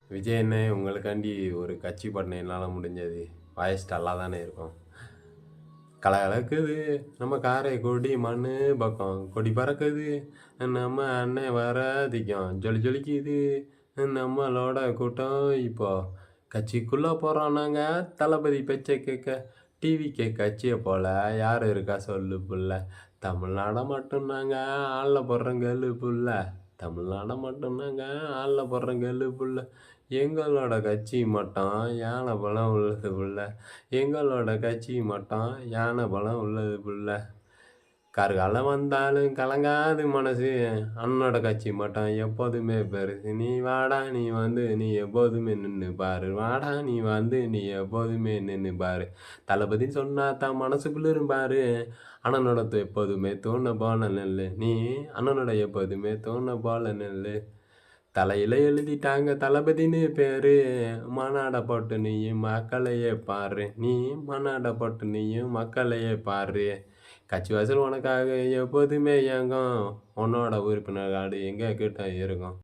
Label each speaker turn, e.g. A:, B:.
A: விஜயண்ணே உங்களுக்காண்டி ஒரு கட்சி பண்ண என்னால் முடிஞ்சது. வாய்ஸ் நல்லா தானே இருக்கும். கலகலக்குது நம்ம காரைக்குடி மண்ணு பக்கம் கொடி பறக்குது, நம்ம அண்ணன் வர அதிகம் ஜொலி ஜொலிக்குது, நம்மளோட கூட்டம் இப்போ கட்சிக்குள்ள போறோம் நாங்க. தளபதி பேச்சை கேட்க டிவிக்கே கட்சியை போல யார் இருக்கா சொல்லு புள்ள. தமிழ்நாட மட்டும் நாங்க ஆள்ல போடுறோங்கல்லு புள்ள. தமிழ்நாட மட்டும் நாங்க ஆள்ல போடுறோங்கல்லு புள்ள. எங்களோட கட்சி மட்டும் யானை பலம் உள்ளது புள்ள. எங்களோட கட்சி மட்டும் யானை பலம் உள்ளது புள்ள. கார்காலம் வந்தாலும் கலங்காது மனசு. அண்ணனோட கட்சி மட்டும் எப்போதுமே பெருசு. நீ வாடா நீ வந்து நீ எப்போதுமே நின்று பாரு. வாடா நீ வந்து நீ எப்போதுமே நின்று பாரு. தளபதி சொன்னா தான் மனசுக்குள்ளிரும் பாரு. அண்ணனோட எப்போதுமே தோண போல நெல்லு. நீ அண்ணனோட எப்போதுமே தோண போல நெல்லு. தலையில எழுதிட்டாங்க தளபதின்னு பேரு. மானாட போட்டு நீயும் மக்களையே பாரு. நீ மானாட போட்டு நீயும் மக்களையே பாரு. கட்சி வாசல் உனக்காக எப்போதுமே இயங்கும். உன்னோட உறுப்பினர் கார்டு எங்க கிட்ட இருக்கும்.